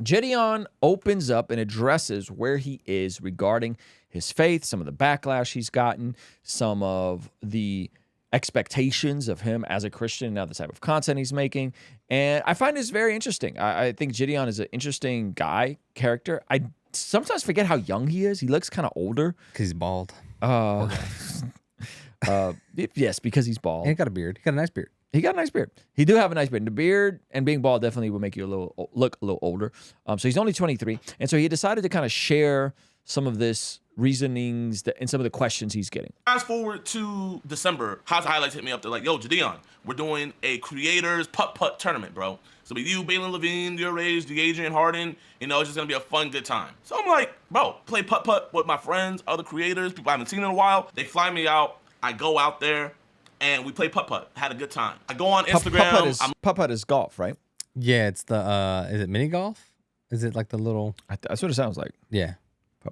JiDion opens up and addresses where he is regarding his faith, some of the backlash he's gotten, some of the expectations of him as a Christian, now the type of content he's making. And I find this very interesting. I think JiDion is an interesting character. I sometimes forget how young he is. He looks kind of older. Because he's bald. Yes, because he's bald. And he got a beard. He got a nice beard. He got a nice beard. He do have a nice beard. And the beard and being bald definitely will make you look a little older. So he's only 23. And so he decided to kind of share some of this reasonings and some of the questions he's getting. Fast forward to December, House Highlights hit me up. They're like, yo, JiDion, we're doing a creators putt-putt tournament, bro. So with you, Balin Levine, your age, the Adrian Harden, you know, it's just gonna be a fun, good time. So I'm like, bro, play putt-putt with my friends, other creators, people I haven't seen in a while. They fly me out. I go out there and we play putt-putt. Had a good time. I go on Instagram. Putt-putt is golf, right? Yeah, it's the, is it mini golf? Is it like the little? That's what it sounds like. Yeah.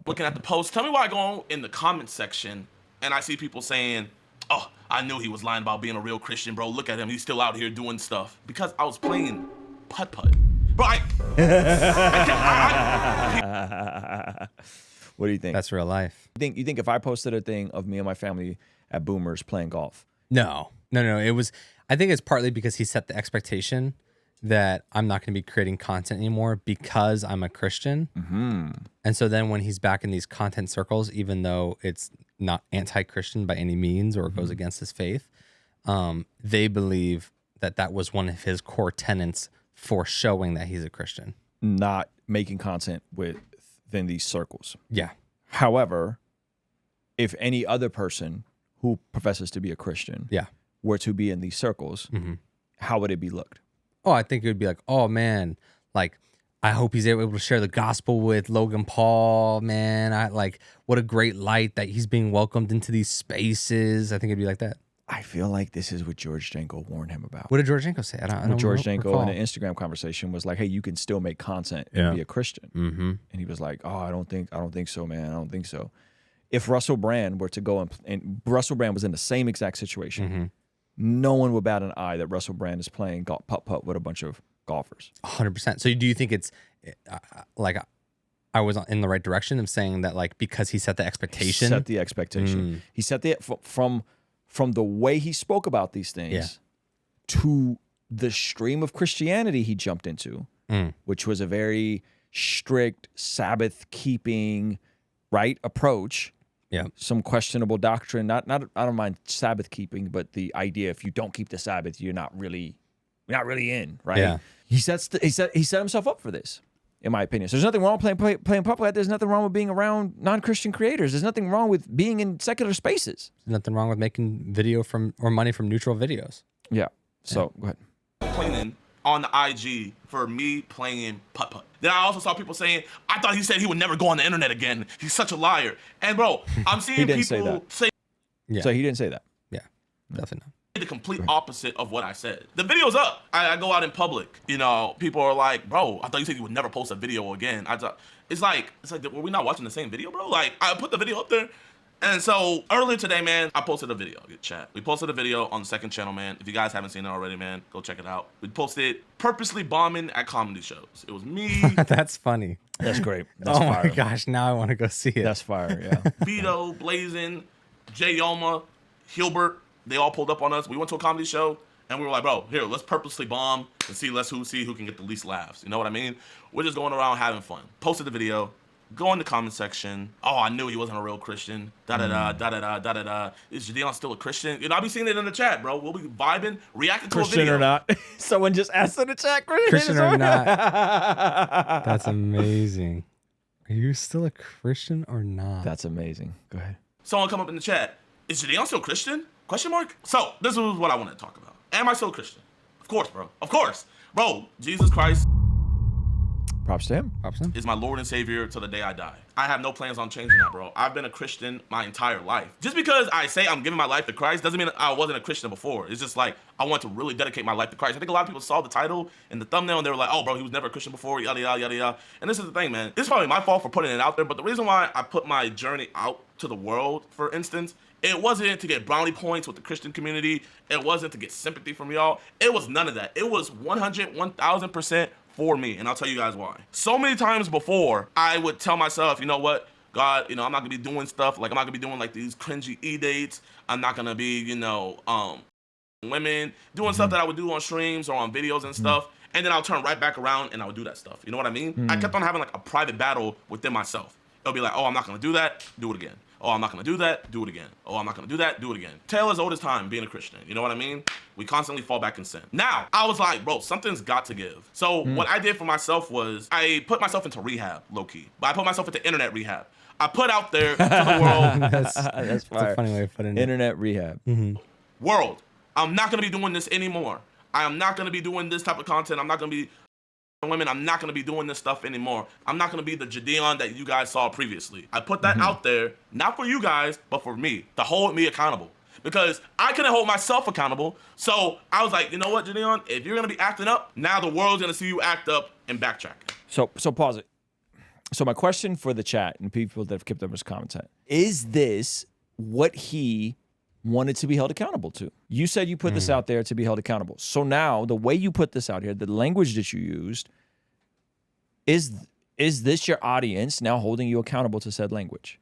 Looking at the post, tell me why I go on in the comment section and I see people saying, oh, I knew he was lying about being a real Christian, bro. Look at him. He's still out here doing stuff. Because I was playing putt-putt. Bro, What do you think? That's real life. You think if I posted a thing of me and my family at Boomers playing golf? No. It was, I think it's partly because he set the expectation that I'm not going to be creating content anymore because I'm a Christian. Mm-hmm. And so then when he's back in these content circles, even though it's not anti-Christian by any means or goes against his faith, they believe that that was one of his core tenets for showing that he's a Christian. Not making content within these circles. Yeah. However, if any other person who professes to be a Christian were to be in these circles, how would it be looked? Oh, I think it would be like, oh man, like I hope he's able to share the gospel with Logan Paul, man. What a great light that he's being welcomed into these spaces. I think it'd be like that. I feel like this is what George Janko warned him about. What did George Janko say? I don't George Janko recall. in an Instagram conversation was like, hey, you can still make content and be a Christian. And he was like, oh, I don't think so, man. I don't think so. If Russell Brand were to go and Russell Brand was in the same exact situation, no one would bat an eye that Russell Brand is playing putt-putt with a bunch of golfers. 100%. So do you think it's like I was in the right direction of saying that, like, because he set the expectation? He set the expectation. He set the from the way he spoke about these things to the stream of Christianity he jumped into, which was a very strict Sabbath keeping approach. Yeah, some questionable doctrine. Not I don't mind Sabbath keeping, but the idea if you don't keep the Sabbath, you're not really in, right? Yeah. He set himself up for this, in my opinion. So there's nothing wrong with playing putt-putt. There's nothing wrong with being around non-Christian creators. There's nothing wrong with being in secular spaces. There's nothing wrong with making video or money from neutral videos. Yeah. So go ahead. Complaining on the IG for me playing putt-putt. Then I also saw people saying, I thought he said he would never go on the internet again. He's such a liar. And bro, I'm seeing people say So he didn't say that. Yeah, definitely not. The complete opposite of what I said. The video's up. I go out in public. You know, people are like, bro, I thought you said you would never post a video again. It's like, were we not watching the same video, bro? Like, I put the video up there. And so earlier today, man, I posted a video. Chat. We posted a video on the second channel, man. If you guys haven't seen it already, man, go check it out. We posted purposely bombing at comedy shows. It was me. That's funny. That's great. That's fire. My gosh, now I want to go see it. That's fire, yeah. Vito, Blazin, Jay Yoma, Hilbert, they all pulled up on us. We went to a comedy show and we were like, bro, here, let's purposely bomb and see who can get the least laughs. You know what I mean? We're just going around having fun. Posted the video. Go in the comment section. Oh, I knew he wasn't a real Christian. Da-da-da. Is JiDion still a Christian? You know, I'll be seeing it in the chat, bro. We'll be vibing, reacting to a video. Christian or not. Someone just asked in the chat, Christian or not. That's amazing. Are you still a Christian or not? That's amazing. Go ahead. Someone come up in the chat. Is JiDion still Christian? Question mark? So, this is what I want to talk about. Am I still a Christian? Of course, bro. Of course. Bro, Jesus Christ. Props to him. Is my Lord and Savior till the day I die. I have no plans on changing that, bro. I've been a Christian my entire life. Just because I say I'm giving my life to Christ doesn't mean I wasn't a Christian before. It's just like I want to really dedicate my life to Christ. I think a lot of people saw the title and the thumbnail and they were like, oh, bro, he was never a Christian before, yada, yada, yada, yada. And this is the thing, man. It's probably my fault for putting it out there, but the reason why I put my journey out to the world, for instance, it wasn't to get brownie points with the Christian community. It wasn't to get sympathy from y'all. It was none of that. It was 100, 1000% for me, and I'll tell you guys why. So many times before, I would tell myself, you know what, God, you know, I'm not gonna be doing stuff, like I'm not gonna be doing like these cringy e-dates. I'm not gonna be, you know, women, doing stuff that I would do on streams or on videos and stuff. And then I'll turn right back around and I would do that stuff. You know what I mean? I kept on having like a private battle within myself. It'll be like, oh, I'm not gonna do that, do it again. Oh, I'm not gonna do that, do it again. Oh, I'm not gonna do that, do it again. Tale as old as time being a Christian. You know what I mean? We constantly fall back in sin. Now, I was like, bro, something's got to give. So what I did for myself was I put myself into rehab, low-key. But I put myself into internet rehab. I put out there to the world. That's a funny way of putting it. Internet rehab. World, I'm not gonna be doing this anymore. I am not gonna be doing this type of content. I'm not gonna be women. I'm not gonna be doing this stuff anymore. I'm not gonna be the JiDion that you guys saw previously. I put that out there, not for you guys, but for me, to hold me accountable. Because I couldn't hold myself accountable. So I was like, you know what, JiDion? If you're gonna be acting up, now the world's gonna see you act up and backtrack. So pause it. So my question for the chat and people that have kept up his content, is this what he wanted to be held accountable to? You said you put this out there to be held accountable. So now the way you put this out here, the language that you used, is this your audience now holding you accountable to said language?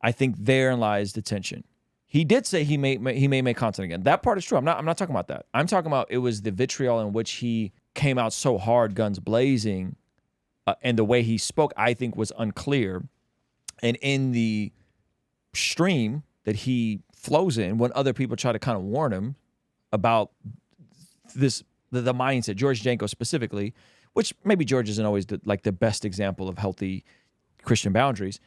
I think therein lies the tension. He did say he may make content again. That part is true. I'm not talking about that. I'm talking about it was the vitriol in which he came out so hard, guns blazing, and the way he spoke, I think, was unclear. And in the stream that he flows in, when other people try to kind of warn him about this, the mindset, George Janko specifically, which maybe George isn't always the best example of healthy Christian boundaries.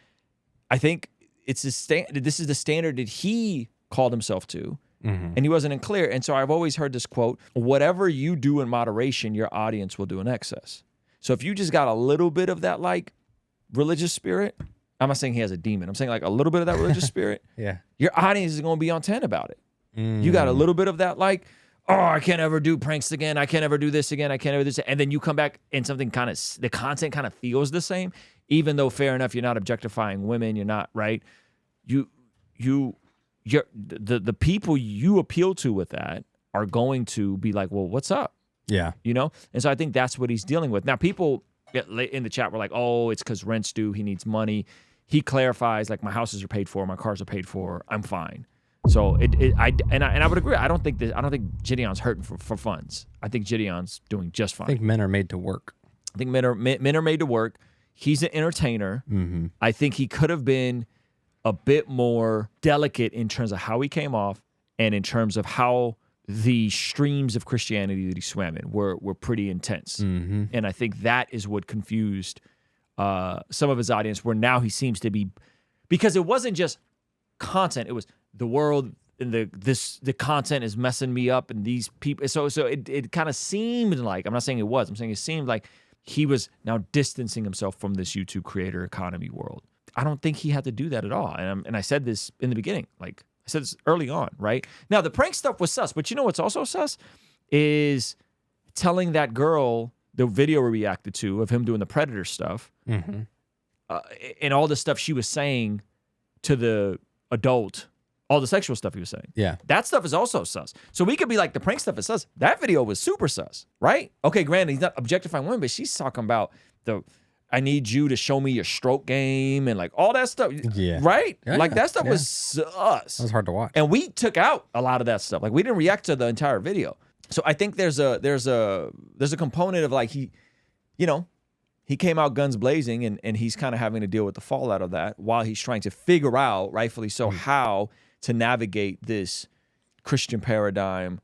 I think it's this is the standard that he called himself to, and he wasn't clear. And so I've always heard this quote: "Whatever you do in moderation, your audience will do in excess." So if you just got a little bit of that like religious spirit, I'm not saying he has a demon. I'm saying like a little bit of that religious spirit. Yeah, your audience is going to be on 10 about it. You got a little bit of that like, oh, I can't ever do pranks again. I can't ever do this again. I can't ever do this. And then you come back and something kind of, the content kind of feels the same, even though fair enough, you're not objectifying women. You're not, right? The people you appeal to with that are going to be like, well, what's up? Yeah. You know? And so I think that's what he's dealing with. Now, people in the chat were like, oh, it's because rent's due. He needs money. He clarifies, like, my houses are paid for. My cars are paid for. I'm fine. So I would agree. I don't think JiDion's hurting for funds. I think JiDion's doing just fine. I think men are made to work. I think men are made to work. He's an entertainer. I think he could have been a bit more delicate in terms of how he came off and in terms of how the streams of Christianity that he swam in were pretty intense. And I think that is what confused some of his audience, where now he seems to be, because it wasn't just content, it was the world and the content is messing me up and these people. So it kind of seemed like, I'm not saying it was, I'm saying it seemed like he was now distancing himself from this YouTube creator economy world. I don't think he had to do that at all. And I said this in the beginning, like I said this early on, right? Now the prank stuff was sus, but you know what's also sus is telling that girl the video we reacted to of him doing the predator stuff, and all the stuff she was saying to the adult, all the sexual stuff he was saying. Yeah. That stuff is also sus. So we could be like, the prank stuff is sus. That video was super sus, right? Okay, granted, he's not objectifying women, but she's talking about I need you to show me your stroke game and like all that stuff. Yeah. Right? Yeah, like that stuff was sus. That was hard to watch. And we took out a lot of that stuff. Like we didn't react to the entire video. So I think there's a component of like he came out guns blazing and he's kind of having to deal with the fallout of that while he's trying to figure out, rightfully so, how to navigate this Christian paradigm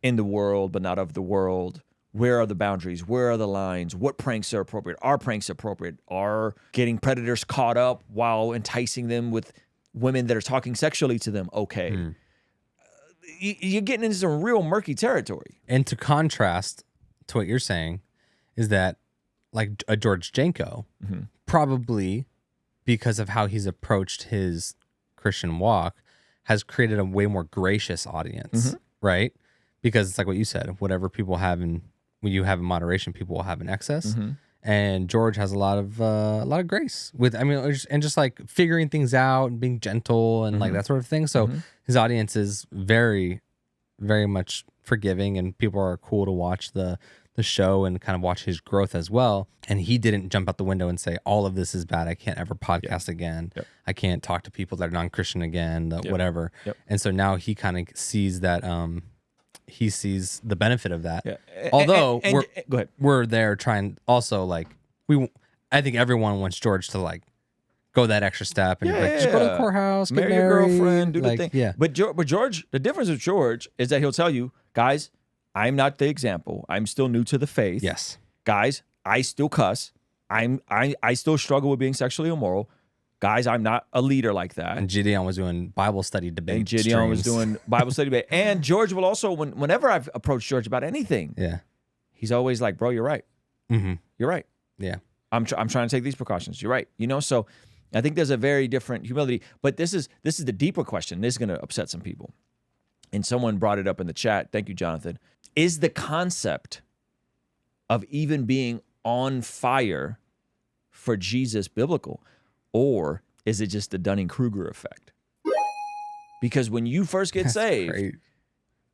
in the world, but not of the world. Where are the boundaries? Where are the lines? What pranks are appropriate? Are pranks appropriate? Are getting predators caught up while enticing them with women that are talking sexually to them okay? You're getting into some real murky territory. And to contrast to what you're saying is that like a George Janko, probably because of how he's approached his Christian walk, has created a way more gracious audience, right? Because it's like what you said, whatever people have when you have in moderation, people will have in excess. And George has a lot of grace with, and just like figuring things out and being gentle and like that sort of thing. So his audience is very, very much forgiving, and people are cool to watch the the show and kind of watch his growth as well. And he didn't jump out the window and say, all of this is bad. I can't ever podcast again. Yep. I can't talk to people that are non-Christian again, whatever. Yep. And so now he kind of sees that, he sees the benefit of that. Yeah. Although go ahead. we're there trying also like, I think everyone wants George to like go that extra step and like, just go to the courthouse, marry get your married, girlfriend, do like, the thing. Yeah. But George, the difference with George is that he'll tell you, guys, I'm not the example. I'm still new to the faith. Yes. Guys, I still cuss. I still struggle with being sexually immoral. Guys, I'm not a leader like that. And JiDion was doing Bible study debate. And JiDion was doing Bible study debate. And George will also, whenever I've approached George about anything, he's always like, bro, you're right. Mm-hmm. You're right. Yeah. I'm trying to take these precautions. You're right. You know, so I think there's a very different humility. But this is the deeper question. This is going to upset some people. And someone brought it up in the chat. Thank you, Jonathan. Is the concept of even being on fire for Jesus biblical? Or is it just the Dunning-Kruger effect? Because when you first get saved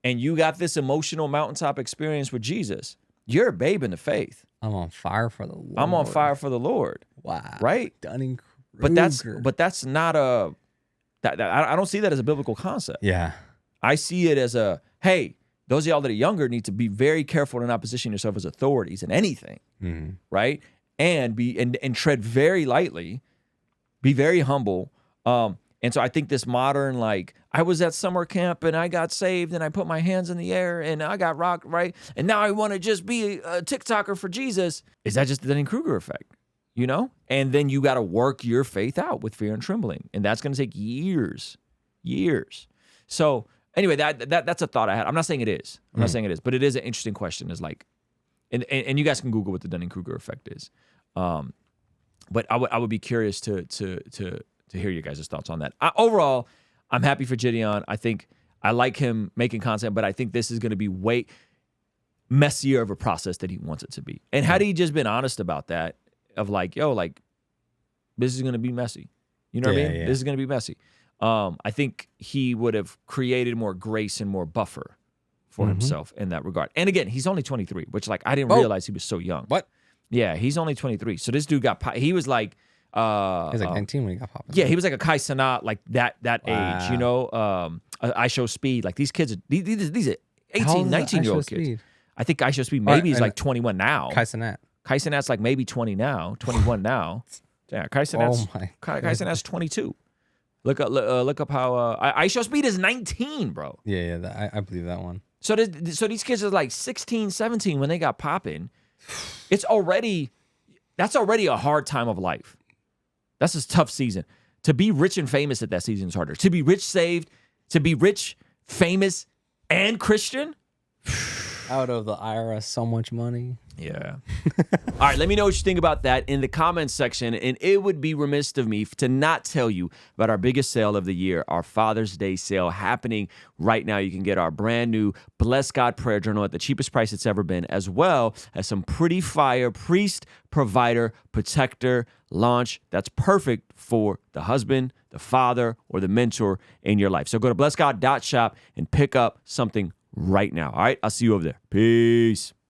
and you got this emotional mountaintop experience with Jesus, you're a babe in the faith. I'm on fire for the Lord. I'm on fire for the Lord. Wow. Right? Dunning-Kruger. But that's not a I don't see that as a biblical concept. Yeah. I see it as a, hey, those of y'all that are younger need to be very careful to not position yourself as authorities in anything, right? And and tread very lightly, be very humble. And so I think this modern, like, I was at summer camp and I got saved and I put my hands in the air and I got rocked, right? And now I want to just be a TikToker for Jesus. Is that just the Dunning-Kruger effect? You know? And then you got to work your faith out with fear and trembling. And that's going to take years. So anyway, that's a thought I had. I'm not saying it is. I'm not saying it is, but it is an interesting question. Is like, and you guys can Google what the Dunning-Kruger effect is. But I would be curious to hear you guys' thoughts on that. Overall, I'm happy for JiDion. I think I like him making content, but I think this is going to be way messier of a process than he wants it to be. And had he just been honest about that, of like, yo, like, this is going to be messy. You know what I mean? Yeah. This is going to be messy. I think he would have created more grace and more buffer for himself in that regard. And again, he's only 23, which, like, I didn't realize he was so young. What? Yeah, he's only 23. So this dude he was like, he was like 19 when he got popping. Yeah, he was like a Kai Cenat, like that age, you know. I Show Speed, like these kids, these are 18, 19-year-old kids. Speed? I think I Show Speed maybe is like 21 now. Kai Cenat. Kai Cenat's like maybe 20 now, 21 now. Yeah, Kai Cenat's, Kai Cenat's 22. Look up how I Show Speed is 19, bro. Yeah, I believe that one. So these kids are like 16, 17 when they got popping. That's already a hard time of life. That's a tough season. To be rich and famous at that season is harder. To be rich, saved, to be rich, famous, and Christian. Out of the IRS, so much money. Yeah. All right, let me know what you think about that in the comments section. And it would be remiss of me to not tell you about our biggest sale of the year, our Father's Day sale happening right now. You can get our brand new Bless God Prayer Journal at the cheapest price it's ever been, as well as some pretty fire priest, provider, protector launch that's perfect for the husband, the father, or the mentor in your life. So go to blessgod.shop and pick up something right now. All right, I'll see you over there. Peace.